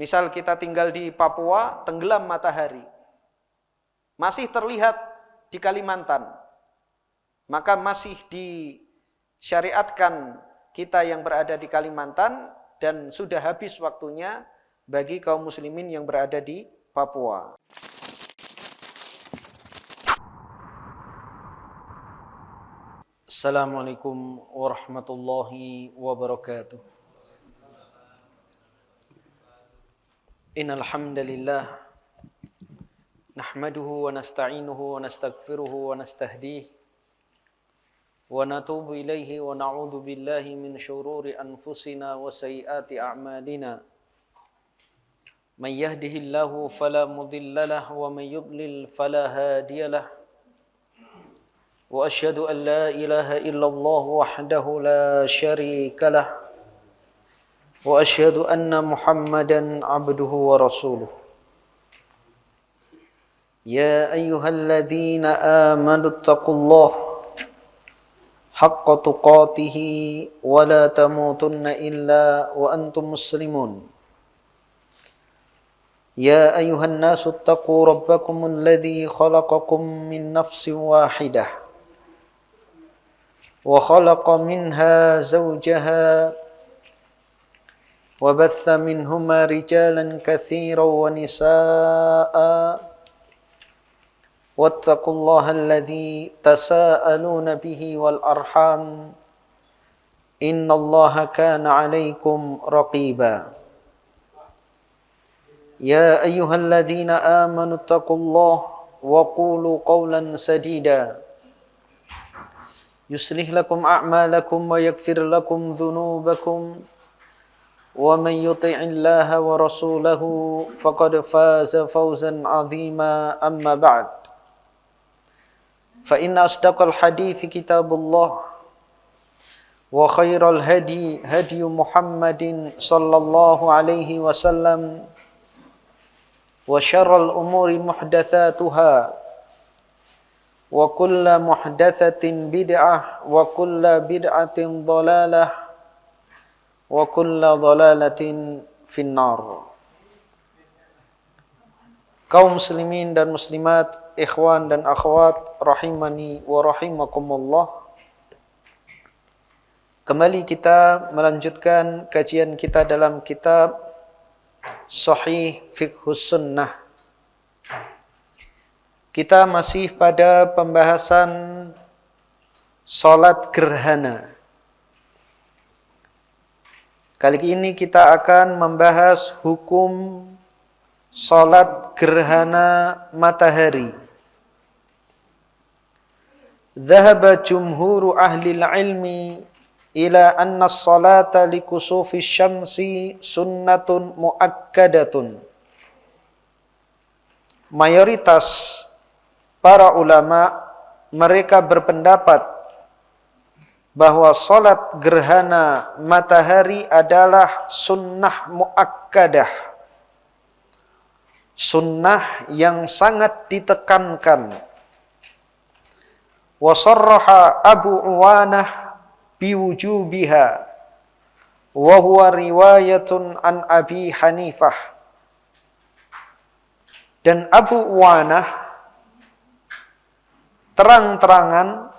Misal kita tinggal di Papua, tenggelam matahari. Masih terlihat di Kalimantan. Maka masih disyariatkan kita yang berada di Kalimantan dan sudah habis waktunya bagi kaum muslimin yang berada di Papua. Assalamualaikum warahmatullahi wabarakatuh. Innal hamdalillah nahmaduhu wa nasta'inuhu wa nastaghfiruhu wa nastahdihi wa natubu ilaihi wa na'udzu billahi min syururi anfusina wa sayyiati a'malina. May yahdihillahu fala mudilla lahu wa may yudlil fala hadiyalah. Wa asyhadu an la ilaha illallah wahdahu la syarika lah. Wa asyhadu anna Muhammadan abduhu wa rasuluh. Ya ayyuhalladzina amanu taqullaha haqqa tuqatih wa la tamutunna illa wa antum muslimun. Ya ayyuhan nasu taqu rabbakumul ladzi khalaqakum min nafsin wahidah wa khalaqa minha zawjaha wa batha minhuma rijalan katsiran wa nisaa'a wattaqullaha alladzi tasaaluna bihi wal arham innallaha kana 'alaikum raqiba. Ya ayyuhalladzina amanu taqullaha wa qulu qawlan sadida yuslih lakum a'malakum wa yaghfir lakum dhunubakum wa man yuti'illaha wa rasulahu faqad faza fawzan 'azima amma ba'd. Fa inna asdaqal hadithi kitabullah wa khairal hadi hadi Muhammadin sallallahu alaihi wasallam wa syarral umuri muhdatsatuha wa kullu muhdatsatin bid'ah wa kullu bid'atin dhalalah wa kullu dhalalatin finnar. Kaum muslimin dan muslimat, ikhwan dan akhwat rahimani wa rahimakumullah. Kembali kita melanjutkan kajian kita dalam kitab Sahih Fiqhus Sunnah. Kita masih pada pembahasan salat gerhana. Kali ini kita akan membahas hukum salat gerhana matahari. Dhahaba jumhuru ahli ilmi ila anna as-salata li kusufi syamsi sunnatun muakkadatun. Mayoritas para ulama mereka berpendapat bahwa salat gerhana matahari adalah sunnah muakkadah. Sunnah yang sangat ditekankan. Wa sarraha Abu Uwanah biwujubiha wa huwa riwayatun an Abi Hanifah. Dan Abu Uwanah terang-terangan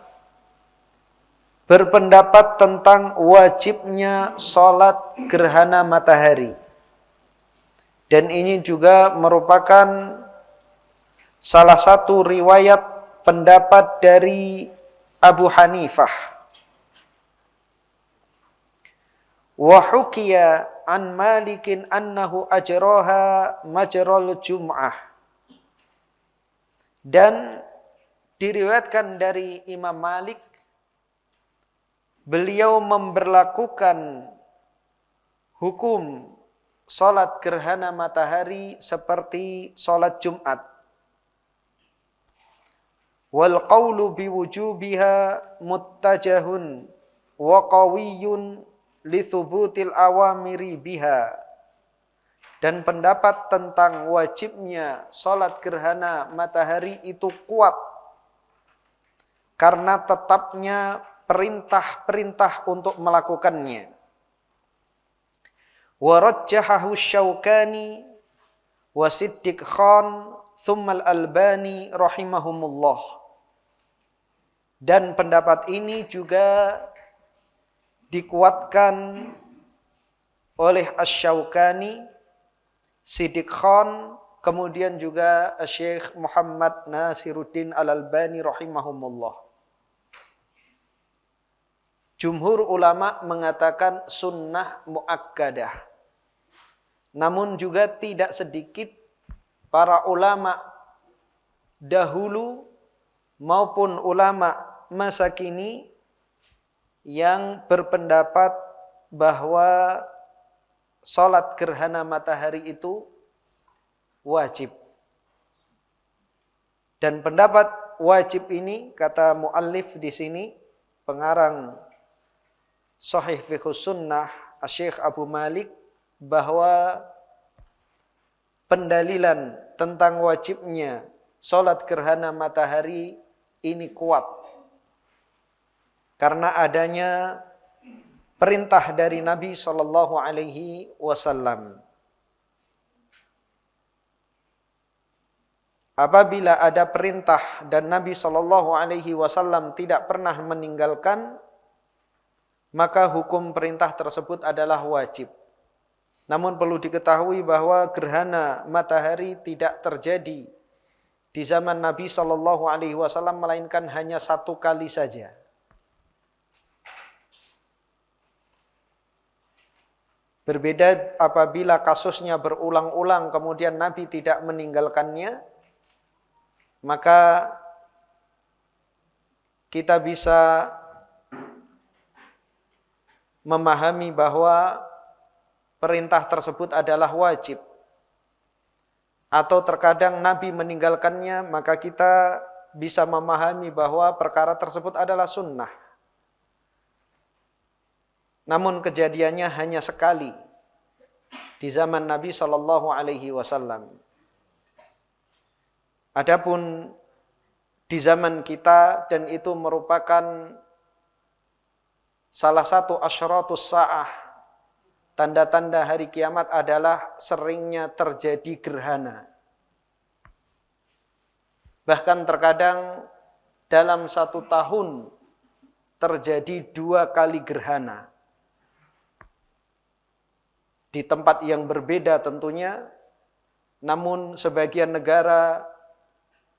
berpendapat tentang wajibnya salat gerhana matahari. Dan ini juga merupakan salah satu riwayat pendapat dari Abu Hanifah. Wa hukiya an Malikin annahu ajraha majral jum'ah. Dan diriwayatkan dari Imam Malik, beliau memberlakukan hukum salat gerhana matahari seperti salat Jumat. Wal qawlu biwujubiha muttajahun wa qawiyyun li thubutil awamiri biha. Dan pendapat tentang wajibnya salat gerhana matahari itu kuat karena tetapnya perintah-perintah untuk melakukannya. wa rajjahahu Syaukani wa Siddiq Khan thumma al-Albani rahimahumullah. Dan pendapat ini juga dikuatkan oleh Asy-Syaukani, Siddiq Khan, kemudian juga Syekh Muhammad Nasiruddin Al-Albani rahimahumullah. Jumhur ulama mengatakan sunnah muakkadah. Namun juga tidak sedikit para ulama dahulu maupun ulama masa kini yang berpendapat bahwa salat gerhana matahari itu wajib. Dan pendapat wajib ini, kata muallif di sini, pengarang Shahih Fiqhus Sunnah Syekh Abu Malik, bahwa pendalilan tentang wajibnya salat gerhana matahari ini kuat karena adanya perintah dari Nabi sallallahu alaihi wasallam. Apabila ada perintah dan Nabi sallallahu alaihi wasallam tidak pernah meninggalkan, maka hukum perintah tersebut adalah wajib. Namun perlu diketahui bahwa gerhana matahari tidak terjadi di zaman Nabi sallallahu alaihi wasallam melainkan hanya satu kali saja. Berbeda apabila kasusnya berulang-ulang kemudian Nabi tidak meninggalkannya, maka kita bisa memahami bahwa perintah tersebut adalah wajib. Atau terkadang Nabi meninggalkannya, maka kita bisa memahami bahwa perkara tersebut adalah sunnah. Namun kejadiannya hanya sekali di zaman Nabi sallallahu alaihi wasallam. Adapun di zaman kita, dan itu merupakan salah satu asyratus sa'ah, tanda-tanda hari kiamat adalah seringnya terjadi gerhana. Bahkan terkadang dalam satu tahun terjadi 2 kali gerhana. Di tempat yang berbeda tentunya, namun sebagian negara,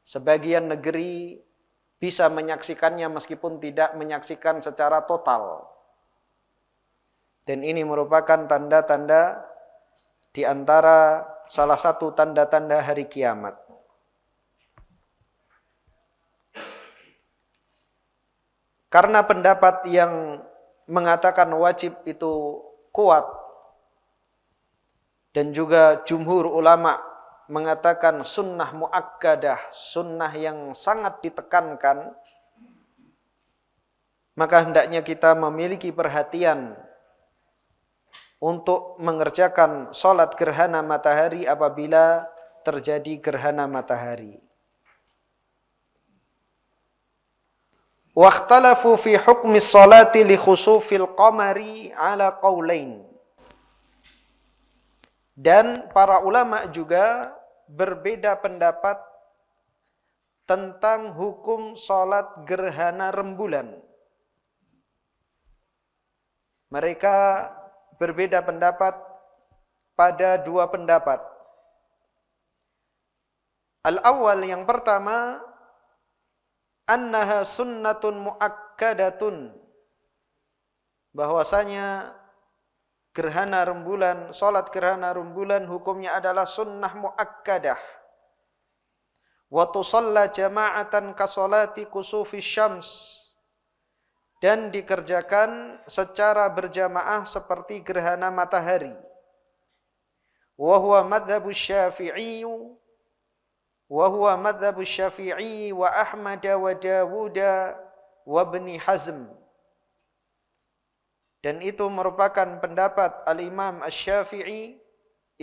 sebagian negeri bisa menyaksikannya meskipun tidak menyaksikan secara total. Dan ini merupakan tanda-tanda di antara salah satu tanda-tanda hari kiamat. Karena pendapat yang mengatakan wajib itu kuat, dan juga jumhur ulama mengatakan sunnah muakkadah, sunnah yang sangat ditekankan, maka hendaknya kita memiliki perhatian untuk mengerjakan salat gerhana matahari apabila terjadi gerhana matahari. Wakhtalafu fi hukmi sholati li khusufil qamari ala qaulain. Dan para ulama juga berbeda pendapat tentang hukum salat gerhana rembulan. Mereka berbeda pendapat pada 2 pendapat. Al-awwal, yang pertama, annaha sunnatun muakkadatun, bahwasanya gerhana rembulan, salat gerhana rembulan hukumnya adalah sunnah muakkadah. Wa tusalla jama'atan ka salati kusufi syams, dan dikerjakan secara berjamaah seperti gerhana matahari. Wa huwa madzhabu Syafi'i wa Ahmad wa Dawud wa Ibn Hazm. Dan itu merupakan pendapat Al-Imam Asy-Syafi'i,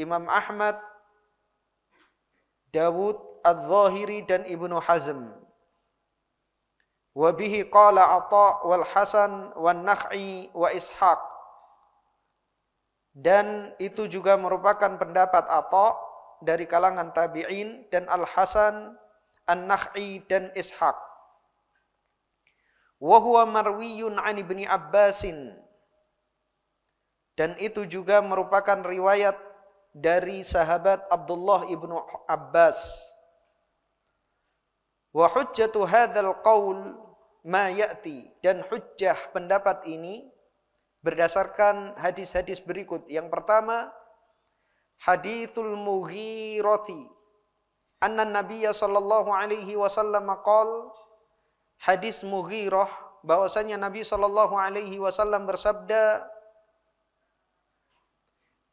Imam Ahmad, Dawud Adz-Dzahiri dan Ibnu Hazm. Wa bihi qala 'Atha' wal Hasan wan Nakh'i wa Ishaq. Dan itu juga merupakan pendapat Atha dari kalangan tabi'in dan Al-Hasan, An-Nakh'i dan Ishaq. Wa huwa marwiyun 'an Ibni Abbasin. Dan itu juga merupakan riwayat dari sahabat Abdullah ibnu Abbas. Wa hujjatu hadzal qaul ma ya'ti, dan hujjah pendapat ini berdasarkan hadis-hadis berikut. Yang pertama, haditsul Mughirati anna Nabiyya sallallahu alaihi wasallam qala, hadis Mughirah bahwasanya Nabi sallallahu alaihi wasallam bersabda,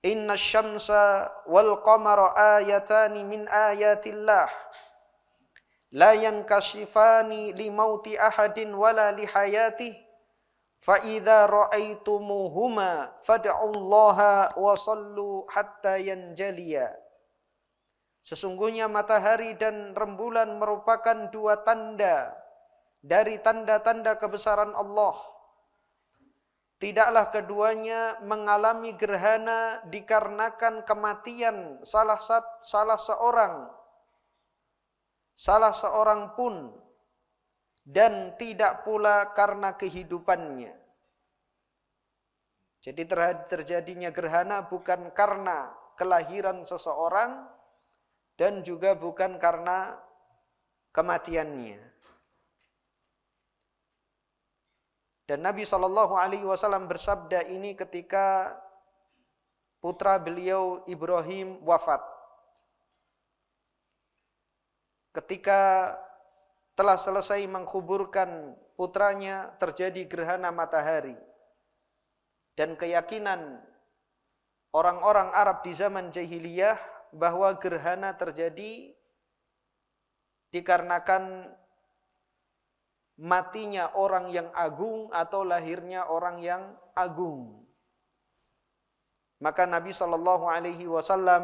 inna syamsa wal qamara ayatani min ayatillah la yankashifani li mauti ahadin wala li hayatihi fa idza ra'aitumuhuma fad'ullaha wa sallu hatta yanjaliya. Sesungguhnya matahari dan rembulan merupakan dua tanda dari tanda-tanda kebesaran Allah. Tidaklah keduanya mengalami gerhana dikarenakan kematian salah seorang pun, dan tidak pula karena kehidupannya. Jadi terjadinya gerhana bukan karena kelahiran seseorang dan juga bukan karena kematiannya. Dan Nabi SAW bersabda ini ketika putra beliau Ibrahim wafat. Ketika telah selesai mengkuburkan putranya, terjadi gerhana matahari. Dan keyakinan orang-orang Arab di zaman jahiliyah bahwa gerhana terjadi dikarenakan matinya orang yang agung atau lahirnya orang yang agung. Maka Nabi SAW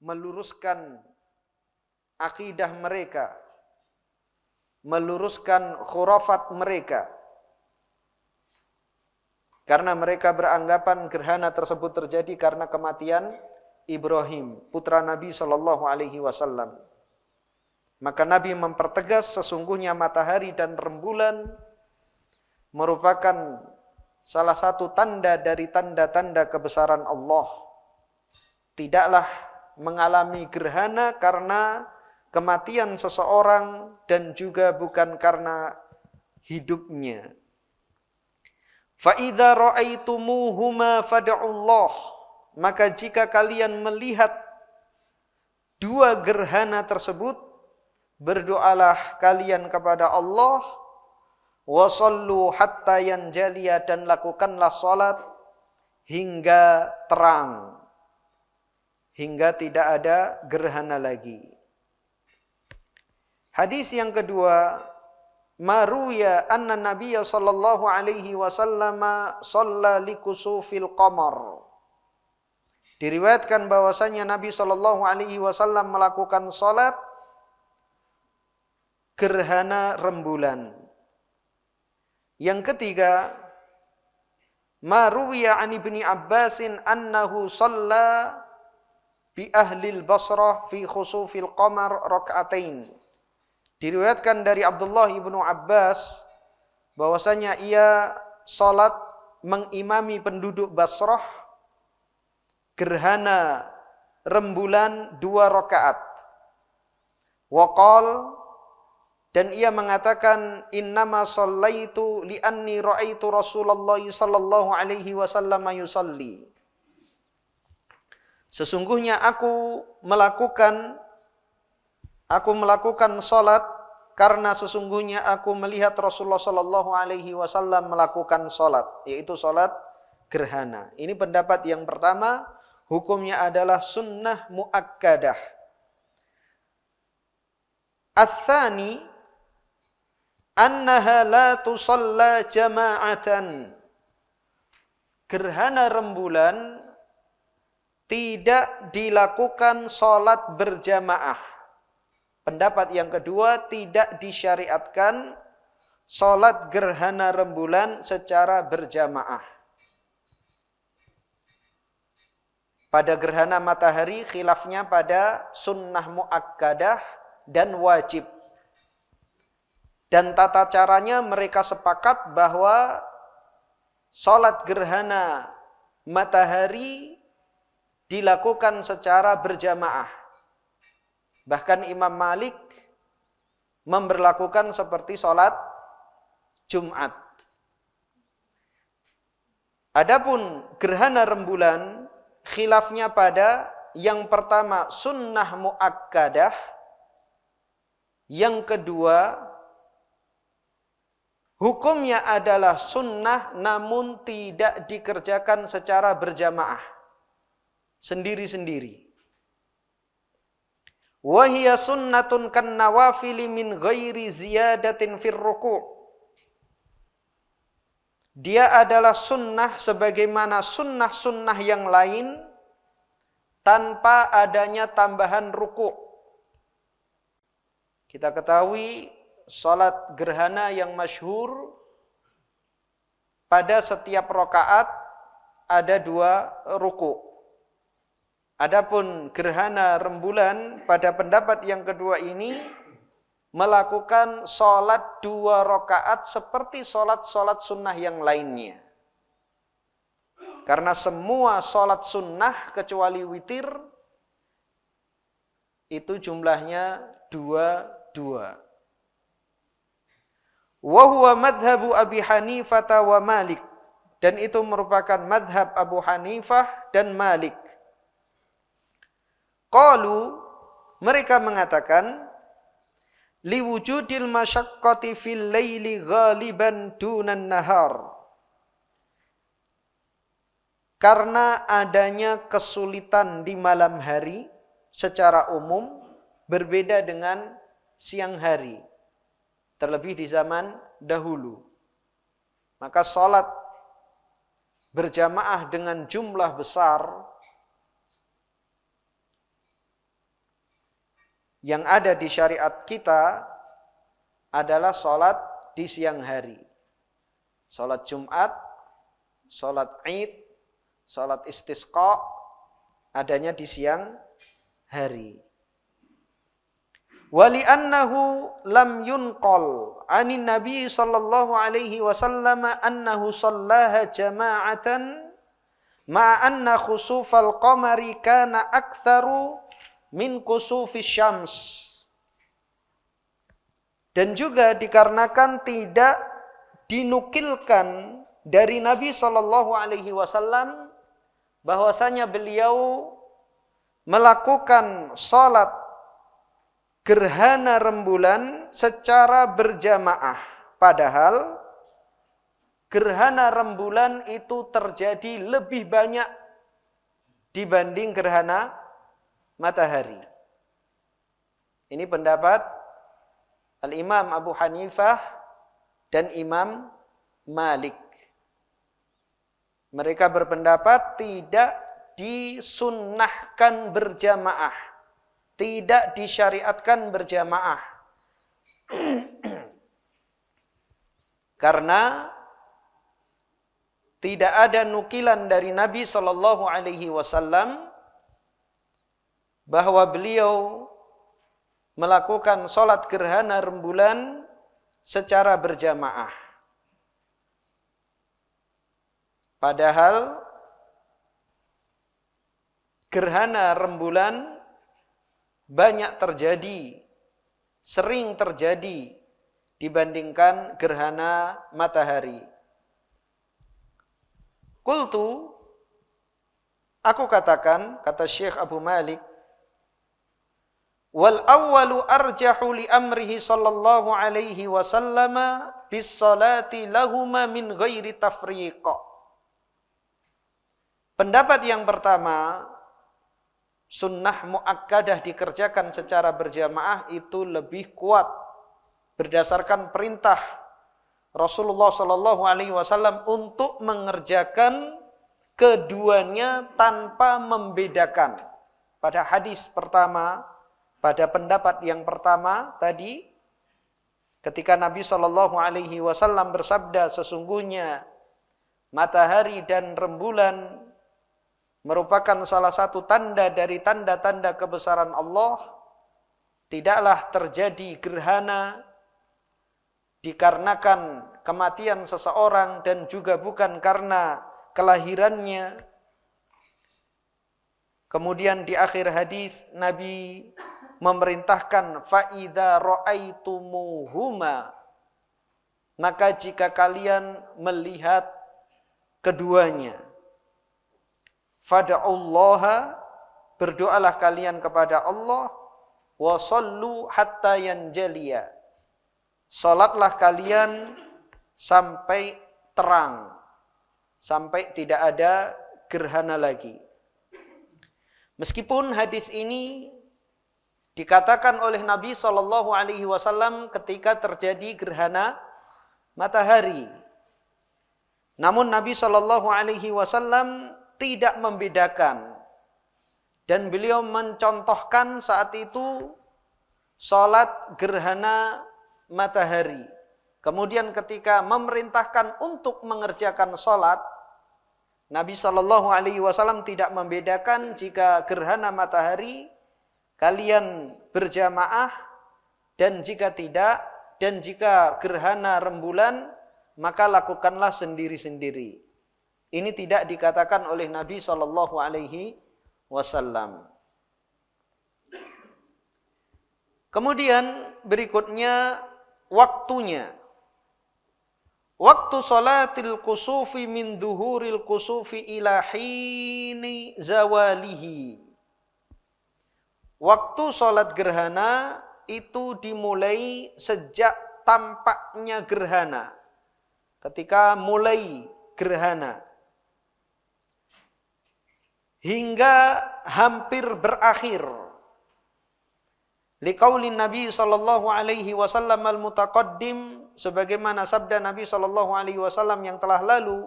meluruskan akidah mereka, meluruskan khurafat mereka, karena mereka beranggapan gerhana tersebut terjadi karena kematian Ibrahim, putra Nabi SAW. Maka Nabi mempertegas sesungguhnya matahari dan rembulan merupakan salah satu tanda dari tanda-tanda kebesaran Allah. Tidaklah mengalami gerhana karena kematian seseorang dan juga bukan karena hidupnya. Fa idza ra'aitumuhuma fad'ullah, maka jika kalian melihat dua gerhana tersebut, berdoalah kalian kepada Allah, wa sallu hatta yanjaliya, dan lakukanlah salat hingga terang, hingga tidak ada gerhana lagi. Hadis yang kedua, maruya anna Nabiyya sallallahu alaihi wasallam shalla likusufil qamar. Diriwayatkan bahwasanya Nabi sallallahu alaihi wasallam melakukan salat gerhana rembulan. Yang ketiga, maruya an Ibni Abbasin annahu shalla bi ahlil Basrah fi khusufil qamar rak'atain. Diriwayatkan dari Abdullah ibnu Abbas bahwasanya ia salat mengimami penduduk Basrah gerhana rembulan 2 rakaat. Waqal, dan ia mengatakan, innama shallaitu li'anni ra'aitu Rasulullah sallallahu alaihi wasallam yusalli. Sesungguhnya aku melakukan salat karena sesungguhnya aku melihat Rasulullah sallallahu alaihi wasallam melakukan salat, yaitu salat gerhana. Ini pendapat yang pertama, hukumnya adalah sunnah muakkadah. Ats-tsani annaha la tusalla jama'atan. Gerhana rembulan tidak dilakukan salat berjamaah. Pendapat yang kedua, tidak disyariatkan salat gerhana rembulan secara berjamaah. pada gerhana matahari, khilafnya pada sunnah muakkadah dan wajib. Dan tata caranya mereka sepakat bahwa sholat gerhana matahari dilakukan secara berjamaah. Bahkan Imam Malik memberlakukan seperti sholat Jumat. Adapun gerhana rembulan, khilafnya pada yang pertama sunnah muakkadah, yang kedua hukumnya adalah sunnah namun tidak dikerjakan secara berjamaah, sendiri-sendiri. Wa hiya sunnatun kan nawafili min ghairi ziyadatin fir ruku'. Dia adalah sunnah sebagaimana sunnah-sunnah yang lain tanpa adanya tambahan ruku'. Kita ketahui salat gerhana yang masyhur pada setiap rakaat ada 2 ruku'. Adapun gerhana rembulan pada pendapat yang kedua ini melakukan salat 2 rakaat seperti salat-salat sunnah yang lainnya. Karena semua salat sunnah kecuali witir itu jumlahnya 2. Wa huwa madhabu Abi Hanifah wa Malik, dan itu merupakan madhab Abu Hanifah dan Malik. Qalu, mereka mengatakan liwujudil masyaqqati fil laili ghaliban dunan nahar, karena adanya kesulitan di malam hari secara umum berbeda dengan siang hari, terlebih di zaman dahulu. Maka salat berjamaah dengan jumlah besar yang ada di syariat kita adalah salat di siang hari. Salat Jumat, salat Id, salat istisqa adanya di siang hari. Wali annahu lam yunqal anin nabi sallallahu alaihi wasallam annahu sallaha jama'atan ma anna khusufal qamari kana aktsaru min kusufis syams. Dan juga dikarenakan tidak dinukilkan dari Nabi sallallahu alaihi wasallam bahwasanya beliau melakukan salat gerhana rembulan secara berjamaah, padahal gerhana rembulan itu terjadi lebih banyak dibanding gerhana matahari. Ini pendapat Al-Imam Abu Hanifah dan Imam Malik. Mereka berpendapat tidak disunnahkan berjamaah, tidak disyariatkan berjamaah. Karena tidak ada nukilan dari Nabi sallallahu alaihi wasallam bahwa beliau melakukan salat gerhana rembulan secara berjamaah. Padahal gerhana rembulan banyak terjadi, sering terjadi dibandingkan gerhana matahari. Qultu, aku katakan, kata Syekh Abu Malik, wal awwalu arjahu li amrihi sallallahu alaihi wasallam bis salati lahuma min ghairi tafriqa. Pendapat yang pertama, sunnah muakkadah dikerjakan secara berjamaah itu lebih kuat berdasarkan perintah Rasulullah sallallahu alaihi wasallam untuk mengerjakan keduanya tanpa membedakan. Pada hadis pertama, pada pendapat yang pertama tadi, ketika Nabi sallallahu alaihi wasallam bersabda sesungguhnya matahari dan rembulan merupakan salah satu tanda dari tanda-tanda kebesaran Allah, tidaklah terjadi gerhana dikarenakan kematian seseorang dan juga bukan karena kelahirannya. Kemudian di akhir hadis Nabi memerintahkan fa'idza ra'aitumuhuma, maka jika kalian melihat keduanya, fad'ullaha, berdoalah kalian kepada Allah, wa sallu hatta yanjaliya, salatlah kalian sampai terang, sampai tidak ada gerhana lagi. Meskipun hadis ini dikatakan oleh Nabi SAW ketika terjadi gerhana matahari, namun Nabi SAW tidak membedakan, dan beliau mencontohkan saat itu salat gerhana matahari. Kemudian ketika memerintahkan untuk mengerjakan salat, Nabi SAW tidak membedakan jika gerhana matahari kalian berjamaah dan jika tidak, dan jika gerhana rembulan maka lakukanlah sendiri-sendiri. Ini tidak dikatakan oleh Nabi SAW. Kemudian berikutnya waktunya. Waktu salatil kusufi min duhuril kusufi ila hini zawalihi. Waktu salat gerhana itu dimulai sejak tampaknya gerhana. Ketika mulai gerhana hingga hampir berakhir. Liqaulin Nabi sallallahu alaihi wasallam al-mutaqaddim, sebagaimana sabda Nabi sallallahu alaihi wasallam yang telah lalu,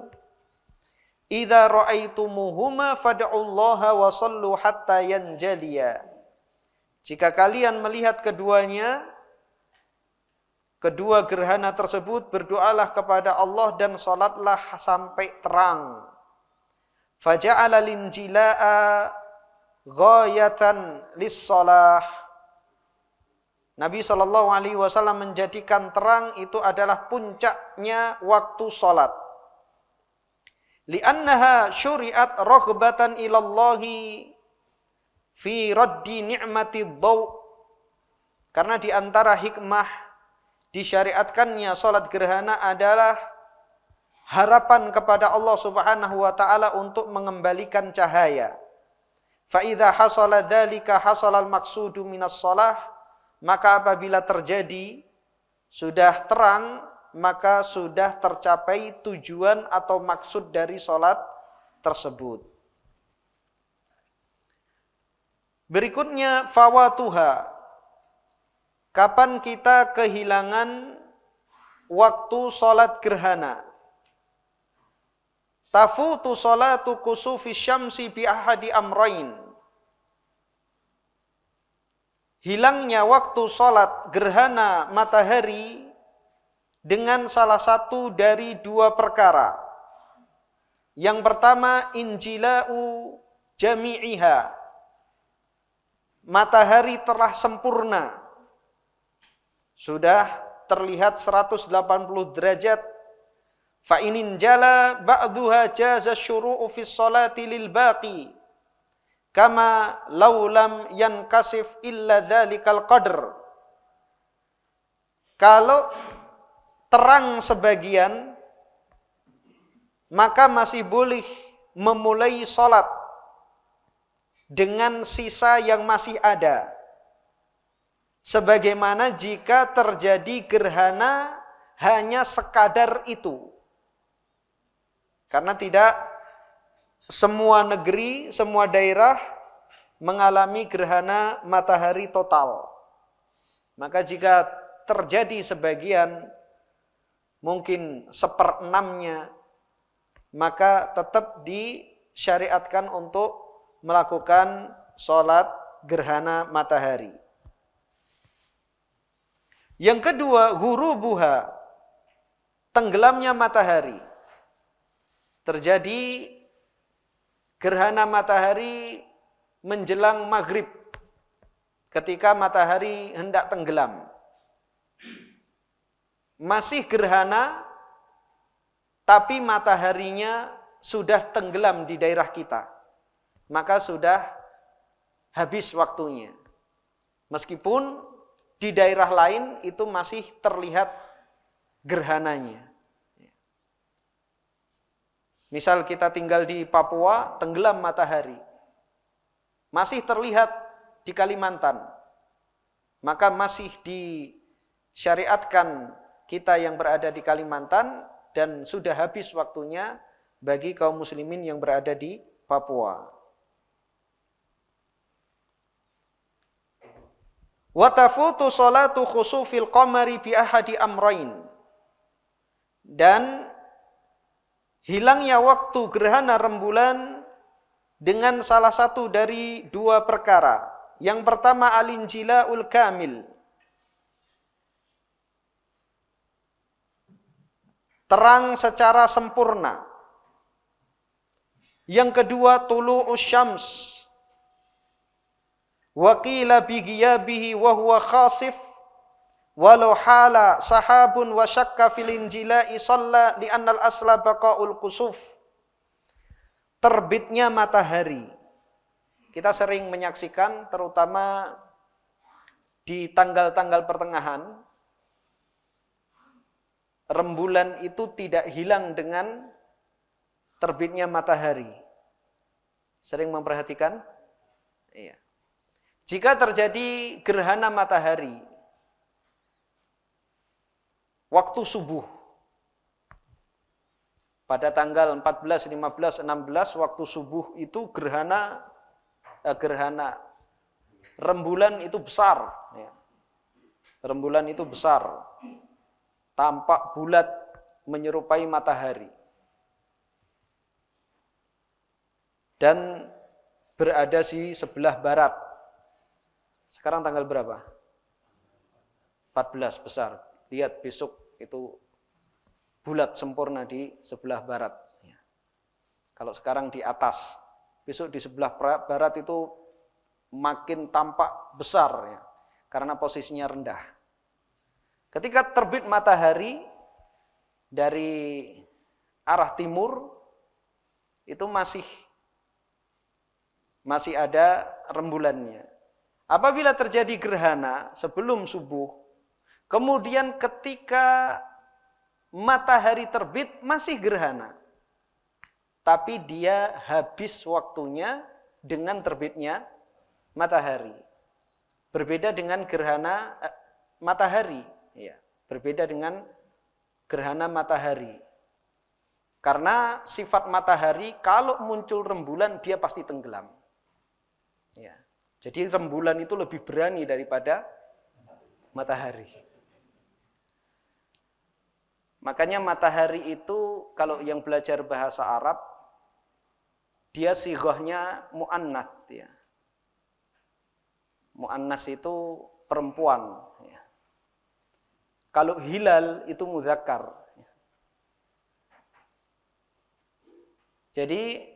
idza ra'aitumuhuma fad'ullaha wa sallu hatta yanjaliya. Jika kalian melihat keduanya, kedua gerhana tersebut, berdoalah kepada Allah dan salatlah sampai terang. Faja'ala linjila'a ghayatan lis-shalah. Nabi SAW menjadikan terang itu adalah puncaknya waktu salat. Li'annaha syuri'at raghbatan ilallahi fi raddi ni'mati dhaw. Karena di antara hikmah disyariatkannya salat gerhana adalah harapan kepada Allah Subhanahu wa taala untuk mengembalikan cahaya. Fa idza hasala dzalika hasala al-maqsudu minas shalah, maka apabila terjadi sudah terang, maka sudah tercapai tujuan atau maksud dari salat tersebut. Berikutnya fawatuha. Kapan kita kehilangan waktu salat gerhana? Tafutu salatu kusufi syamsi bi ahadi amrain. Hilangnya waktu salat gerhana matahari dengan salah satu dari dua perkara. Yang pertama, injila'u jami'iha. Matahari telah sempurna. Sudah terlihat 180 derajat. Fa inin jala ba'duha jaza syuru'u fi sholati lil baqi kama law lam yankasif illa dzalikal qadr. Kalau terang sebagian, maka masih boleh memulai salat dengan sisa yang masih ada. Sebagaimana jika terjadi gerhana hanya sekadar itu. Karena tidak semua negeri, semua daerah mengalami gerhana matahari total. Maka jika terjadi sebagian, mungkin 1/6-nya, maka tetap disyariatkan untuk melakukan sholat gerhana matahari. Yang kedua, ghurubuha, tenggelamnya matahari. Terjadi gerhana matahari menjelang maghrib, ketika matahari hendak tenggelam. Masih gerhana, tapi mataharinya sudah tenggelam di daerah kita. Maka sudah habis waktunya. Meskipun di daerah lain itu masih terlihat gerhananya. Misal kita tinggal di Papua, tenggelam matahari. Masih terlihat di Kalimantan. Maka masih disyariatkan kita yang berada di Kalimantan dan sudah habis waktunya bagi kaum muslimin yang berada di Papua. Wa tafutu salatu khusufil qamari bi ahadi amrayn. Dan hilangnya waktu gerhana rembulan dengan salah satu dari dua perkara. Yang pertama al-injila'ul kamil. Terang secara sempurna. Yang kedua tulu'us syams. Wa qila bi ghiyabihi wa huwa khasif walau hala sahabun wa syakka fil injila'i shalla li annal asla baqaul kusuf. Terbitnya matahari. Kita sering menyaksikan terutama di tanggal-tanggal pertengahan, rembulan itu tidak hilang dengan terbitnya matahari. Sering memperhatikan? Iya. Jika terjadi gerhana matahari waktu subuh pada tanggal 14, 15, 16 waktu subuh itu gerhana rembulan itu besar. Rembulan itu besar. Tampak bulat menyerupai matahari. Dan berada di sebelah barat. Sekarang tanggal berapa? 14 besar. Lihat besok itu bulat sempurna di sebelah barat. Kalau sekarang di atas, besok di sebelah barat itu makin tampak besar ya, karena posisinya rendah. Ketika terbit matahari dari arah timur, itu masih ada rembulannya. Apabila terjadi gerhana sebelum subuh, kemudian ketika matahari terbit masih gerhana, tapi dia habis waktunya dengan terbitnya matahari. Berbeda dengan gerhana matahari, ya. Berbeda dengan gerhana matahari. Karena sifat matahari kalau muncul rembulan dia pasti tenggelam. Ya. Jadi rembulan itu lebih berani daripada matahari. Makanya matahari itu kalau yang belajar bahasa Arab dia sighahnya muannats ya. Muannas itu perempuan. Ya. Kalau hilal itu muzakkar. Jadi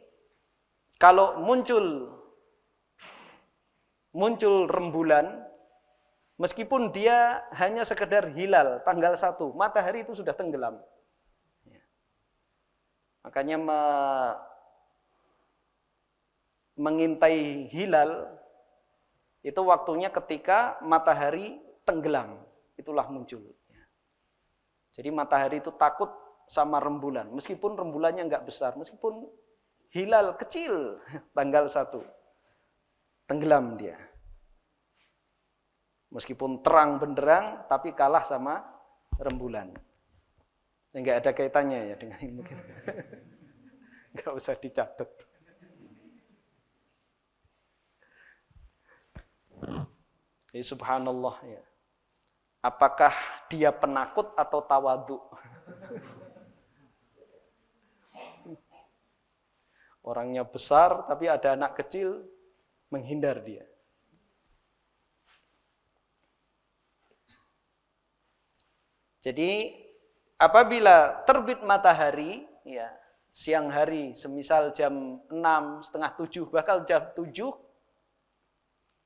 kalau muncul rembulan, meskipun dia hanya sekedar hilal tanggal 1, matahari itu sudah tenggelam. Ya. Makanya mengintai hilal itu waktunya ketika matahari tenggelam, itulah muncul. Jadi matahari itu takut sama rembulan, meskipun rembulannya enggak besar, meskipun hilal kecil tanggal 1, tenggelam dia. Meskipun terang benderang, tapi kalah sama rembulan. Enggak ada kaitannya ya dengan ilmu kita. Enggak usah dicatat. Ya, subhanallah ya. Apakah dia penakut atau tawadhu? Orangnya besar tapi ada anak kecil menghindar dia. Jadi apabila terbit matahari ya, siang hari, semisal jam 6, setengah 7, bahkan jam 7,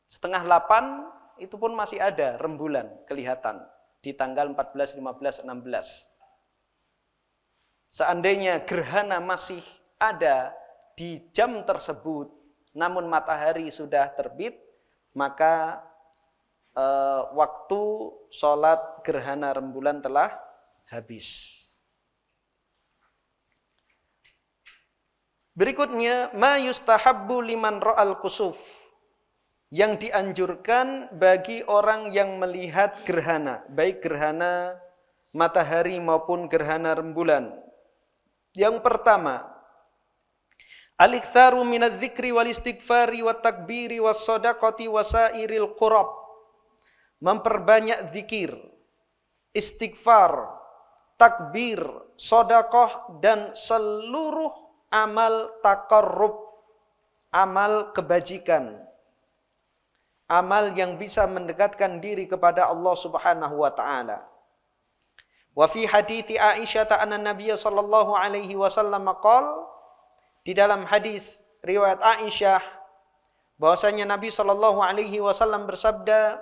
setengah 8, itu pun masih ada rembulan kelihatan di tanggal 14, 15, 16. Seandainya gerhana masih ada di jam tersebut, namun matahari sudah terbit, maka waktu sholat gerhana rembulan telah habis. Berikutnya, ma yustahabbu liman ra'al kusuf, yang dianjurkan bagi orang yang melihat gerhana, baik gerhana matahari maupun gerhana rembulan. Yang pertama, al-iktsaru minadz-dzikri wal istighfari wat takbiri was shadaqati wasairil qurab. Memperbanyak zikir, istighfar, takbir, sedekah dan seluruh amal taqarrub, amal kebajikan, amal yang bisa mendekatkan diri kepada Allah Subhanahu wa taala. Wa fi hadithi Aisyah anna Nabiy sallallahu alaihi wasallam qala, di dalam hadis riwayat Aisyah bahwasanya Nabi sallallahu alaihi wasallam bersabda,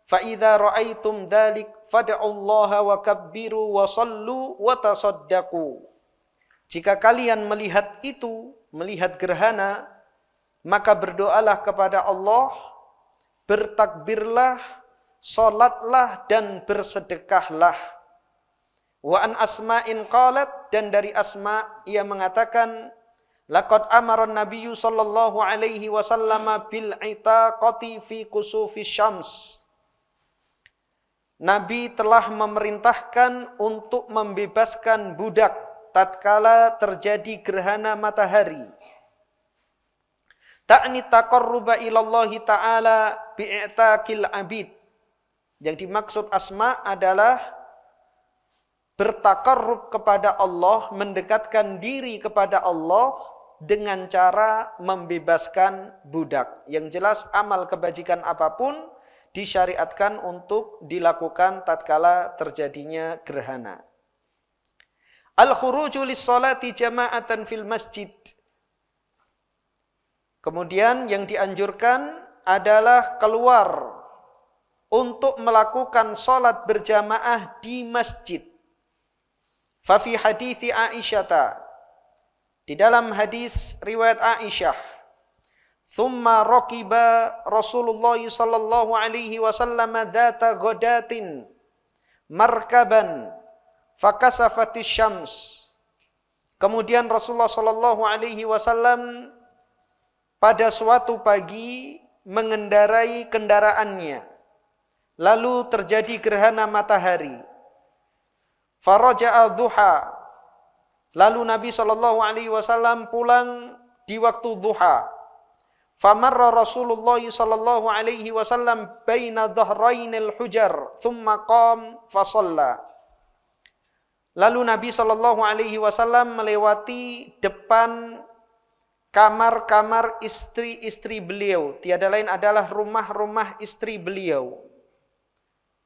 fa idza ra'aitum dzalik fad'ullaha wa kabbiru wa sallu wa tasaddaqu. Jika kalian melihat itu, melihat gerhana, maka berdoalah kepada Allah, bertakbirlah, salatlah dan bersedekahlah. Wa an Asma'in qalat, dan dari Asma ia mengatakan, laqad amara an-nabiyyu sallallahu alaihi wasallam bil itaqati fi kusufi syams. Nabi telah memerintahkan untuk membebaskan budak tatkala terjadi gerhana matahari. Ta'ni taqarruba ilallahi ta'ala bi'taqil abid. Yang dimaksud Asma adalah bertakarrub kepada Allah, mendekatkan diri kepada Allah dengan cara membebaskan budak. Yang jelas amal kebajikan apapun disyariatkan untuk dilakukan tatkala terjadinya gerhana. Al-khuruju lis-sholati jama'atan fil masjid. Kemudian yang dianjurkan adalah keluar untuk melakukan sholat berjamaah di masjid. Fa fi hadithi Aisyah, di dalam hadis riwayat Aisyah, thumma raqiba Rasulullah sallallahu alaihi wasallam dzata ghadatin markaban fakasafatis syams. Kemudian Rasulullah sallallahu alaihi wasallam pada suatu pagi mengendarai kendaraannya, lalu terjadi gerhana matahari. Faraja'a duha, lalu Nabi sallallahu alaihi wasallam pulang di waktu duha. Famarra Rasulullah sallallahu alaihi wasallam baina dhahrainil hujar, thumma qam fa shalla. Lalu Nabi sallallahu alaihi wasallam melewati depan kamar-kamar istri-istri beliau. Tiada lain adalah rumah-rumah istri beliau.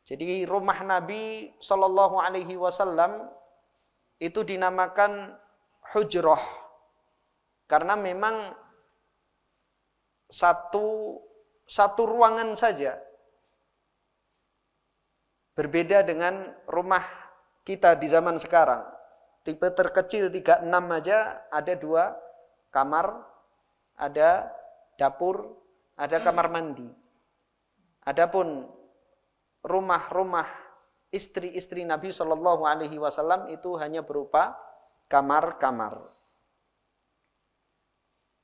Jadi rumah Nabi sallallahu alaihi wasallam itu dinamakan hujrah karena memang satu ruangan saja. Berbeda dengan rumah kita di zaman sekarang. Tipe terkecil 36 aja ada 2 kamar, ada dapur, ada kamar mandi. Adapun rumah-rumah istri-istri Nabi sallallahu alaihi wasallam itu hanya berupa kamar-kamar.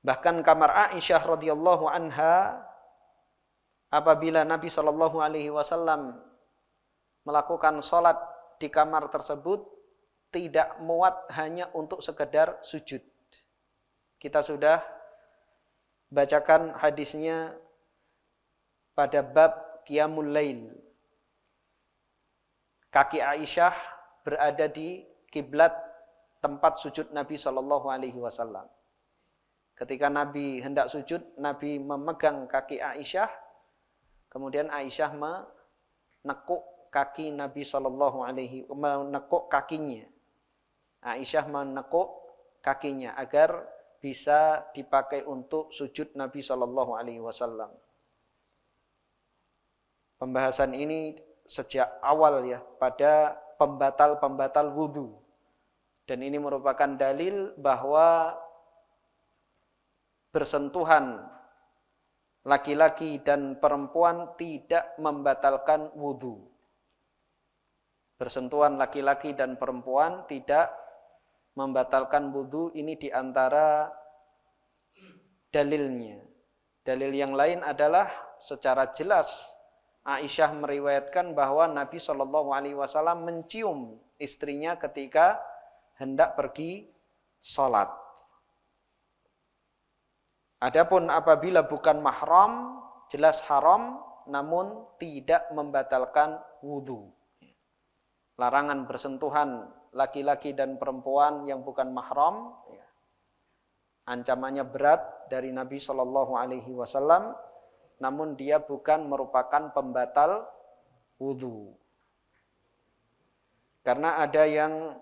Bahkan kamar Aisyah radhiyallahu anha, apabila Nabi sallallahu alaihi wasallam melakukan salat di kamar tersebut, tidak muat hanya untuk sekedar sujud. Kita sudah bacakan hadisnya pada bab Qiyamul Lail. Kaki Aisyah berada di kiblat tempat sujud Nabi sallallahu alaihi wasallam. Ketika Nabi hendak sujud, Nabi memegang kaki Aisyah, kemudian Aisyah menekuk kaki Nabi sallallahu alaihi, menekuk kakinya. Aisyah menekuk kakinya agar bisa dipakai untuk sujud Nabi Shallallahu Alaihi Wasallam. Pembahasan ini sejak awal ya pada pembatal-pembatal wudu. Dan ini merupakan dalil bahwa bersentuhan laki-laki dan perempuan tidak membatalkan wudu. Bersentuhan laki-laki dan perempuan tidak membatalkan wudu, ini diantara dalilnya. Dalil yang lain adalah secara jelas Aisyah meriwayatkan bahwa Nabi Shallallahu Alaihi Wasallam mencium istrinya ketika hendak pergi sholat. Adapun apabila bukan mahram, jelas haram, namun tidak membatalkan wudu. Larangan bersentuhan laki-laki dan perempuan yang bukan mahram, ancamannya berat dari Nabi Shallallahu Alaihi Wasallam, namun dia bukan merupakan pembatal wudu. Karena ada yang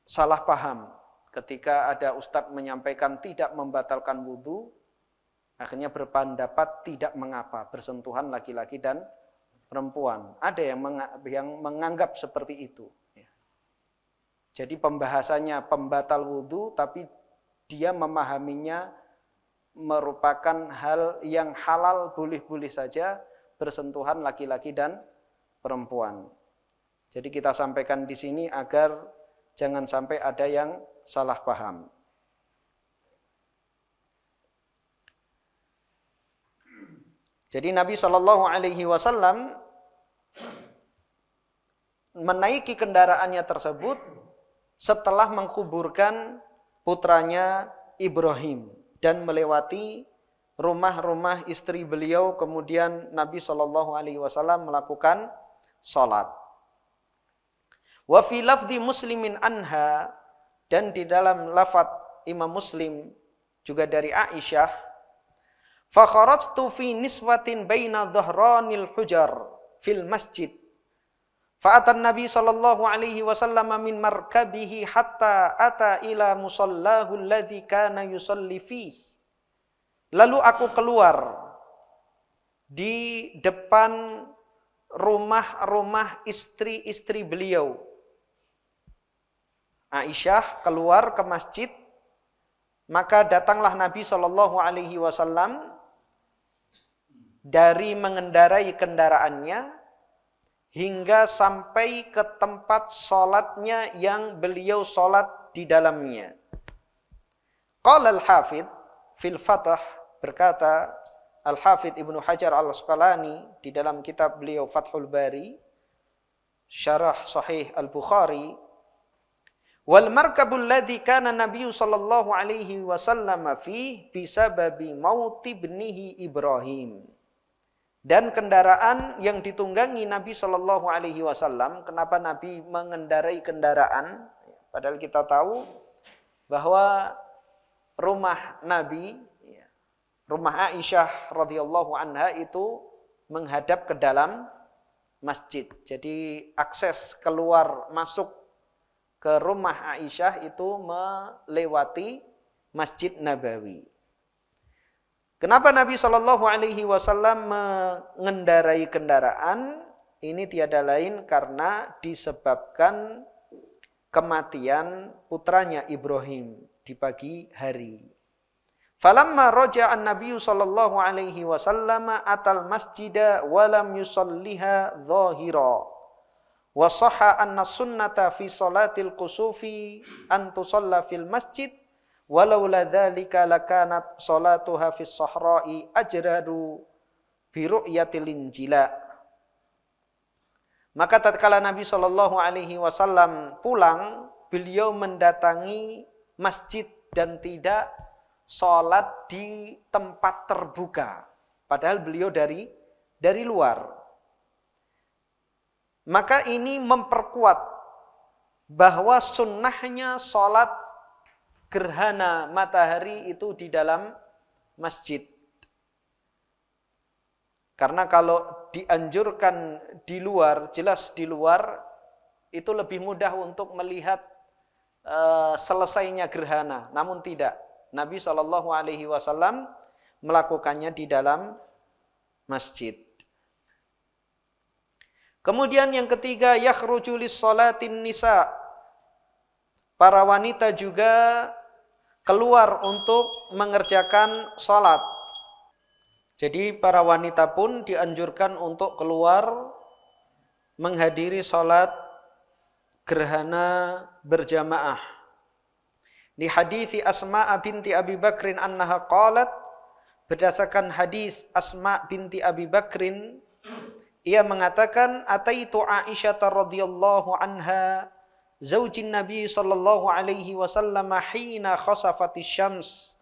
salah paham ketika ada ustadz menyampaikan tidak membatalkan wudu, akhirnya berpendapat tidak mengapa bersentuhan laki-laki dan perempuan. Ada yang menganggap seperti itu. Jadi pembahasannya pembatal wudu, tapi dia memahaminya merupakan hal yang halal, boleh-boleh saja bersentuhan laki-laki dan perempuan. Jadi kita sampaikan di sini agar jangan sampai ada yang salah paham. Jadi Nabi Shallallahu Alaihi Wasallam menaiki kendaraannya tersebut setelah mengkuburkan putranya Ibrahim dan melewati rumah-rumah istri beliau, kemudian Nabi Shallallahu Alaihi Wasallam melakukan sholat. Wa fi lafzi Muslimin anha, dan di dalam lafaz Imam Muslim juga dari Aisyah, fa kharajtu fi niswatin baina dhahranil hujar fil masjid fa atan Nabi Shallallahu Alaihi Wasallam min markabihi hatta ata ila musallahu alladhi kana yusalli fihi. Lalu aku keluar di depan rumah-rumah istri-istri beliau. Aisyah keluar ke masjid, maka datanglah Nabi Shallallahu Alaihi Wasallam dari mengendarai kendaraannya hingga sampai ke tempat sholatnya yang beliau sholat di dalamnya. Qala al-Hafidh fil Fath, berkata Al-Hafidh Ibnu Hajar Al-Asqalani di dalam kitab beliau Fathul Bari, syarah Sahih Al-Bukhari, wal markabul ladzi kana Nabi sallallahu alaihi wasallam fihi bisababi mauti ibnihi Ibrahim. Dan kendaraan yang ditunggangi Nabi Shallallahu Alaihi Wasallam, kenapa Nabi mengendarai kendaraan? Padahal kita tahu bahwa rumah Nabi, rumah Aisyah radhiyallahu anha itu menghadap ke dalam masjid. Jadi akses keluar masuk ke rumah Aisyah itu melewati Masjid Nabawi. Kenapa Nabi Shallallahu Alaihi Wasallam mengendarai kendaraan? Ini tiada lain karena disebabkan kematian putranya Ibrahim di pagi hari. Falamma raja'a an-nabiy sallallahu alaihi wasallam atal masjida wa lam yusalliha dhahira. Wa sahha anna sunnata fi salatil kusufi an tusalla fil masjid walau la dzalika lakanat salatuha fis sahra'i ajradu bi ru'yatil injila. Maka tatkala Nabi sallallahu alaihi wasallam pulang, beliau mendatangi masjid dan tidak salat di tempat terbuka, padahal beliau dari luar. Maka ini memperkuat bahwa sunnahnya salat gerhana matahari itu di dalam masjid. Karena kalau dianjurkan di luar, jelas di luar itu lebih mudah untuk melihat selesainya gerhana, namun tidak. Nabi SAW melakukannya di dalam masjid. Kemudian yang ketiga, yakhruju lis-sholatin nisa. Para wanita juga keluar untuk mengerjakan sholat. Jadi para wanita pun dianjurkan untuk keluar menghadiri sholat gerhana berjamaah. Di hadis Asma binti Abi Bakrin annaha qalat, berdasarkan hadis Asma binti Abi Bakrin, ia mengatakan, ataitu Aisyah radhiyallahu anha zaujin Nabi sallallahu alaihi wasallam hina khasafati syams.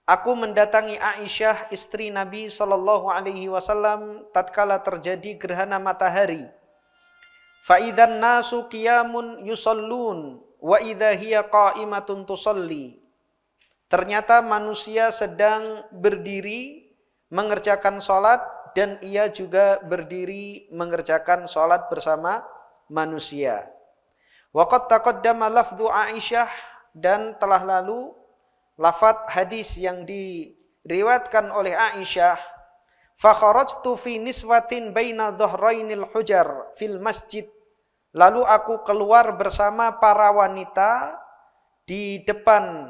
Aku mendatangi Aisyah istri Nabi sallallahu alaihi wasallam tatkala terjadi gerhana matahari. Fa idzan nasu qiyamun yusallun wa idza hiya qa'imatun tusalli. Ternyata manusia sedang berdiri mengerjakan salat dan ia juga berdiri mengerjakan salat bersama manusia. Wa qad taqaddama lafdhu Aisyah, dan telah lalu lafaz hadis yang diriwayatkan oleh Aisyah, fa kharajtu fi niswatin baina dhahrainil hujar fil masjid. Lalu aku keluar bersama para wanita di depan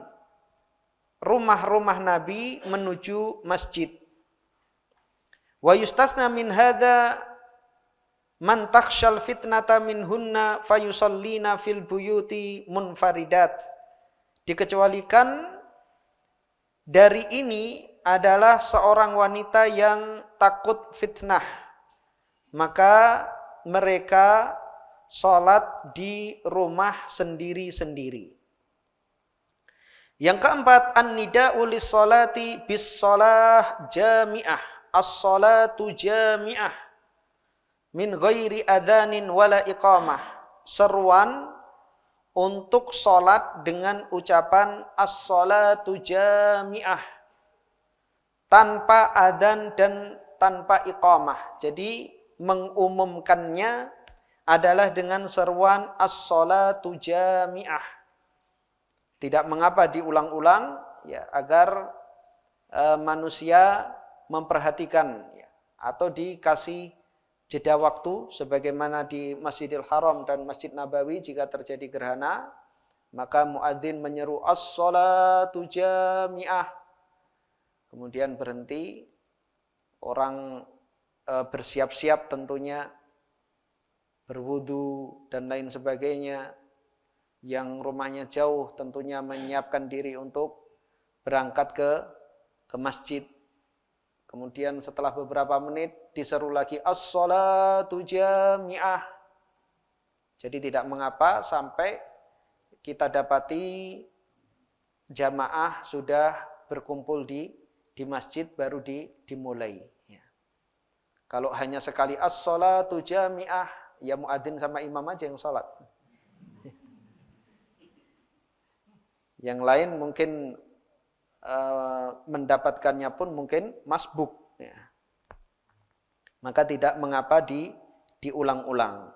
rumah-rumah Nabi menuju masjid. Wa yustasna min hadza man takhshal fitnata minhunna fayusallina fil buyuti munfaridat. Dikecualikan dari ini adalah seorang wanita yang takut fitnah, maka mereka sholat di rumah sendiri-sendiri. Yang keempat, an-nida'u lis-sholati bis-sholah jami'ah, as-sholatu jami'ah min ghairi adzanin wala iqamah. Seruan untuk sholat dengan ucapan as-sholatu jami'ah, tanpa adzan dan tanpa iqamah. Jadi mengumumkannya adalah dengan seruan as-sholatu jami'ah. Tidak mengapa diulang-ulang, ya, agar manusia memperhatikan, ya, atau dikasih jeda waktu sebagaimana di Masjidil Haram dan Masjid Nabawi. Jika terjadi gerhana, maka muadzin menyeru as-sholatu jami'ah, kemudian berhenti, orang bersiap-siap tentunya, berwudu dan lain sebagainya. Yang rumahnya jauh tentunya menyiapkan diri untuk berangkat ke masjid. Kemudian setelah beberapa menit diseru lagi as-sholatu jami'ah. Jadi tidak mengapa sampai kita dapati jamaah sudah berkumpul di masjid baru dimulai. Ya. Kalau hanya sekali as-sholatu jami'ah, ya muadzin sama imam aja yang sholat. Yang lain mungkin mendapatkannya pun mungkin masbuk, ya. Maka tidak mengapa diulang-ulang.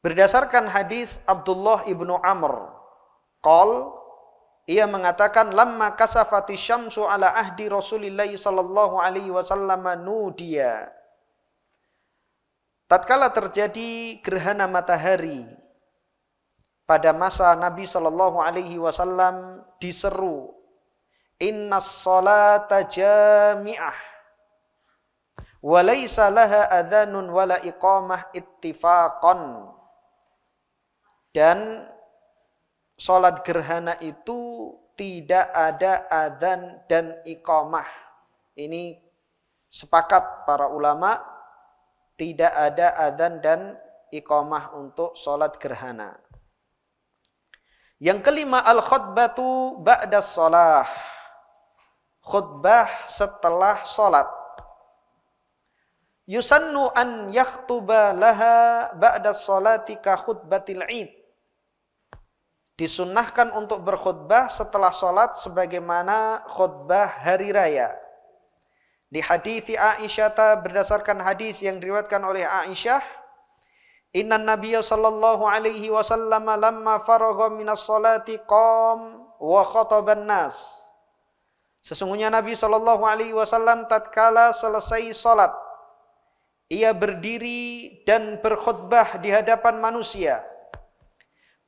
Berdasarkan hadis Abdullah ibnu Amr, ia mengatakan, lamma kasafati syamsu ala ahdi Rasulillah sallallahu alaihi wasallam nudiya. Tatkala terjadi gerhana matahari pada masa Nabi sallallahu alaihi wasallam, diseru, innas sholata jami'ah wa laisa laha adzanun wala iqamah ittifaqan. Dan sholat gerhana itu tidak ada adzan dan iqamah. Ini sepakat para ulama, tidak ada adzan dan iqamah untuk sholat gerhana. Yang kelima, al-khutbatu ba'da sholah. Khutbah setelah sholat. Yusannu an yakhtuba laha ba'da sholati ka khutbatil id. Disunnahkan untuk berkhutbah setelah sholat sebagaimana khutbah hari raya. Di hadits Aisyah, berdasarkan hadis yang diriwayatkan oleh Aisyah, inna nabiyya sallallahu alaihi wasallam lamma faragha minas salati qam wa khataban nas. Sesungguhnya Nabi sallallahu alaihi wasallam tatkala selesai salat, ia berdiri dan berkhutbah di hadapan manusia.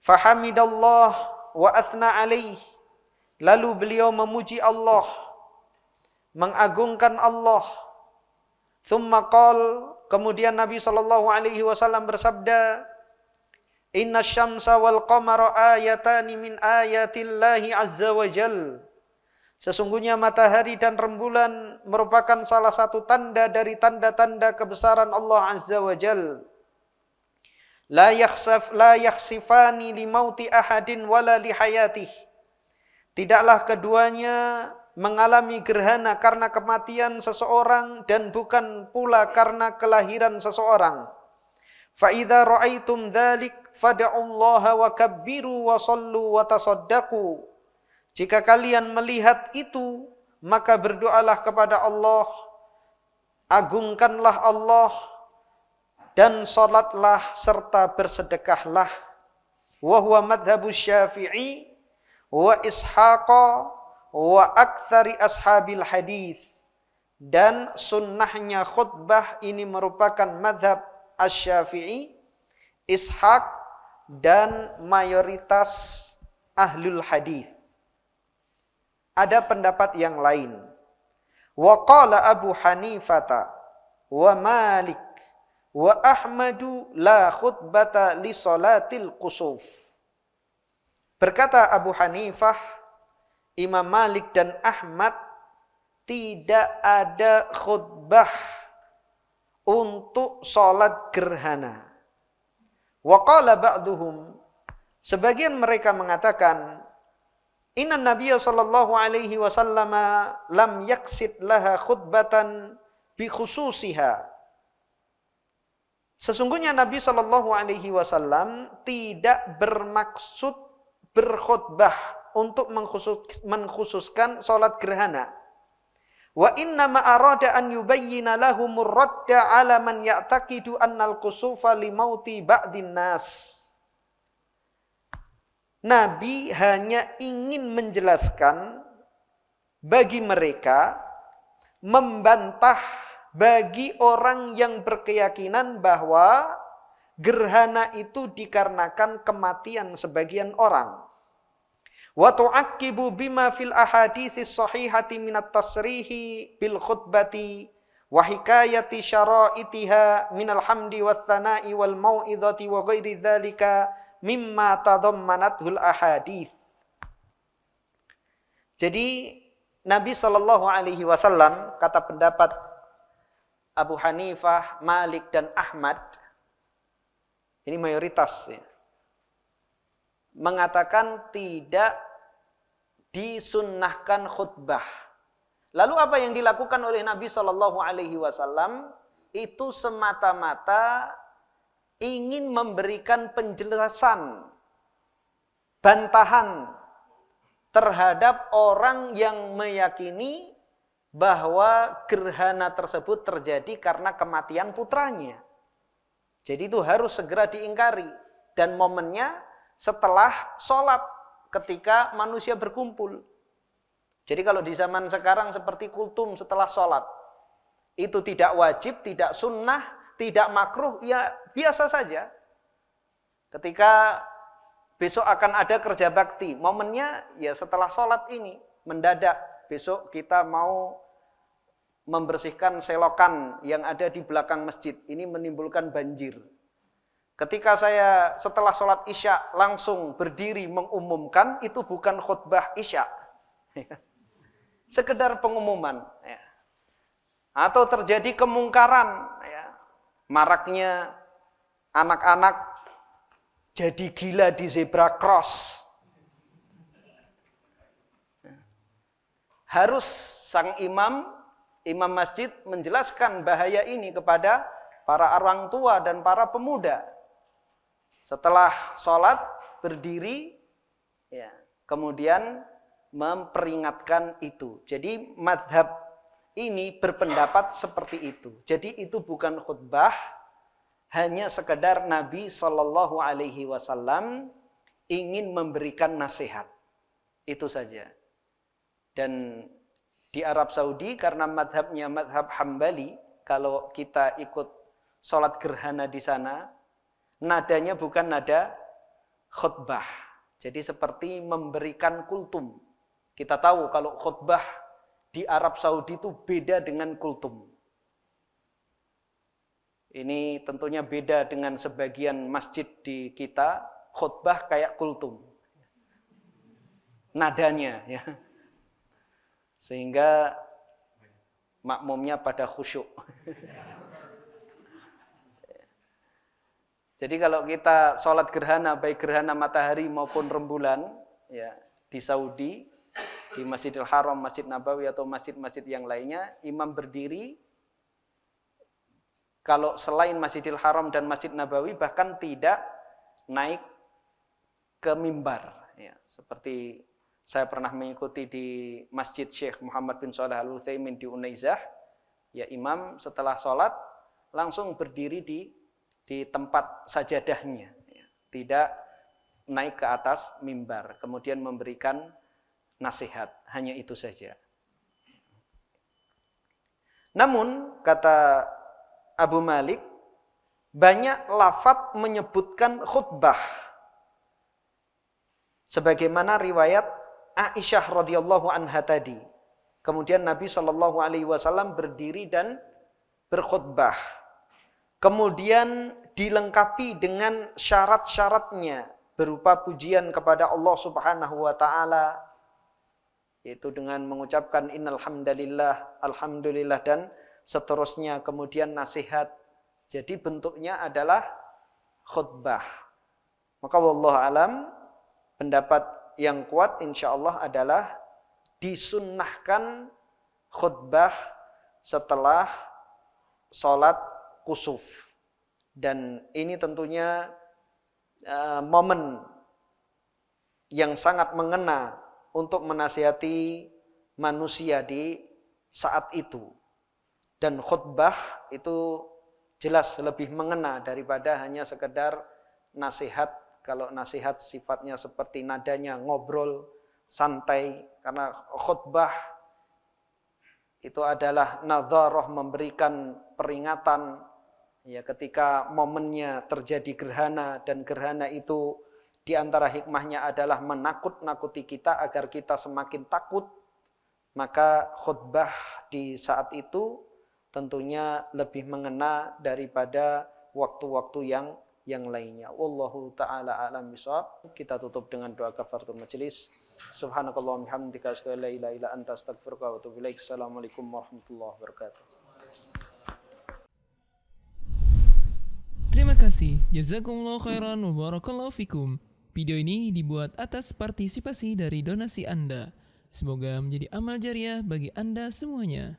Fahamidallah wa athna alaih. Lalu beliau memuji Allah, mengagungkan Allah. Thumma qal, kemudian Nabi sallallahu alaihi wasallam bersabda, "Inna syamsa wal qamara ayatani min ayatillahi azza wa jal." Sesungguhnya matahari dan rembulan merupakan salah satu tanda dari tanda-tanda kebesaran Allah azza wa jal. La yakhsifani li mauti ahadin wala li hayatih. Tidaklah keduanya mengalami gerhana karena kematian seseorang dan bukan pula karena kelahiran seseorang. Fa idza ra'aitum dzalik fad'ullaha wa kabbiru wa sallu wa tasaddaqu. Jika kalian melihat itu, maka berdoalah kepada Allah, agungkanlah Allah, dan salatlah serta bersedekahlah. Wa huwa madhhabu Syafi'i wa Ishaqa wa aktsari ashabil hadis. Dan sunnahnya khutbah ini merupakan madhab Asy-Syafi'i, Ishaq, dan mayoritas ahlul hadis. Ada pendapat yang lain. Wa qala Abu Hanifata wa Malik wa Ahmadu la khutbata li salatil kusuf. Berkata Abu Hanifah, Imam Malik dan Ahmad, tidak ada khutbah untuk salat gerhana. Wa qala ba'duhum, sebagian mereka mengatakan, inna nabiyya sallallahu alaihi wasallam lam yaksid laha khutbatan bi khususiha. Sesungguhnya Nabi sallallahu alaihi wasallam tidak bermaksud berkhutbah untuk mengkhususkan salat gerhana. Wa inna ma arada an yubayyina lahumur radda ala man ya'taqidu annal kusufa li mauti ba'din nas. Nabi hanya ingin menjelaskan bagi mereka, membantah bagi orang yang berkeyakinan bahwa gerhana itu dikarenakan kematian sebagian orang. Wa tu'aqqibu bima fil ahaditsis sahihati minat tasrihi bil khutbati wa hikayati syara'itiha minal hamdi wath thana'i wal mau'izati wa ghairi dzalika mimma tadammanathul ahadits. Jadi Nabi sallallahu alaihi wasallam, kata pendapat Abu Hanifah, Malik dan Ahmad, ini mayoritas ya, mengatakan tidak disunnahkan khutbah. Lalu apa yang dilakukan oleh Nabi sallallahu alaihi wasallam itu semata-mata ingin memberikan penjelasan, bantahan terhadap orang yang meyakini bahwa gerhana tersebut terjadi karena kematian putranya. Jadi itu harus segera diingkari. Dan momennya setelah sholat, ketika manusia berkumpul. Jadi kalau di zaman sekarang seperti kultum setelah sholat, itu tidak wajib, tidak sunnah, tidak makruh, ya biasa saja. Ketika besok akan ada kerja bakti, momennya ya setelah sholat ini, mendadak. Besok kita mau membersihkan selokan yang ada di belakang masjid, ini menimbulkan banjir. Ketika saya setelah sholat isya langsung berdiri mengumumkan, itu bukan khutbah isya. Sekedar pengumuman. Atau terjadi kemungkaran, maraknya anak-anak jadi gila di zebra cross. Harus sang imam masjid menjelaskan bahaya ini kepada para orang tua dan para pemuda. Setelah sholat berdiri, kemudian memperingatkan itu. Jadi madhab ini berpendapat seperti itu. Jadi itu bukan khutbah, hanya sekedar Nabi Shallallahu Alaihi Wasallam ingin memberikan nasihat. Itu saja. Dan di Arab Saudi karena madhabnya madhab Hambali, kalau kita ikut sholat gerhana di sana, nadanya bukan nada khutbah. Jadi seperti memberikan kultum. Kita tahu kalau khutbah di Arab Saudi itu beda dengan kultum. Ini tentunya beda dengan sebagian masjid di kita, khutbah kayak kultum. Nadanya ya. Sehingga makmumnya pada khusyuk. Jadi kalau kita sholat gerhana, baik gerhana matahari maupun rembulan, ya di Saudi, di Masjidil Haram, Masjid Nabawi atau masjid-masjid yang lainnya, imam berdiri. Kalau selain Masjidil Haram dan Masjid Nabawi bahkan tidak naik ke mimbar. Ya, seperti saya pernah mengikuti di Masjid Syekh Muhammad bin Shalih Al Utsaimin di Unaizah, ya imam setelah sholat langsung berdiri di tempat sajadahnya, ya, tidak naik ke atas mimbar, kemudian memberikan nasihat, hanya itu saja. Namun kata Abu Malik, banyak lafadz menyebutkan khutbah, sebagaimana riwayat Aisyah radhiyallahu anha tadi. Kemudian Nabi Shallallahu Alaihi Wasallam berdiri dan berkhutbah. Kemudian dilengkapi dengan syarat-syaratnya berupa pujian kepada Allah Subhanahu Wa Taala, yaitu dengan mengucapkan innal hamdalillah, alhamdulillah dan seterusnya. Kemudian nasihat. Jadi bentuknya adalah khutbah. Maka wallahu alam, pendapat yang kuat insyaallah adalah disunnahkan khutbah setelah sholat kusuf. Dan ini tentunya momen yang sangat mengena untuk menasihati manusia di saat itu. Dan khutbah itu jelas lebih mengena daripada hanya sekedar nasihat. Kalau nasihat sifatnya seperti nadanya ngobrol santai, karena khutbah itu adalah nadharah, memberikan peringatan ya ketika momennya terjadi gerhana, dan gerhana itu di antara hikmahnya adalah menakut-nakuti kita agar kita semakin takut. Maka khutbah di saat itu tentunya lebih mengena daripada waktu-waktu yang lainnya. Wallahu ta'ala a'lam bishawab. Kita tutup dengan doa kafaratul majelis. Subhanakallahumma bihamdika asyhadu an la ilaha illa anta astaghfiruka wa atubu ilaik. Assalamualaikum warahmatullahi wabarakatuh. Terima kasih. Jazakumullah khairan wa barakallahu fikum. Video ini dibuat atas partisipasi dari donasi Anda. Semoga menjadi amal jariah bagi Anda semuanya.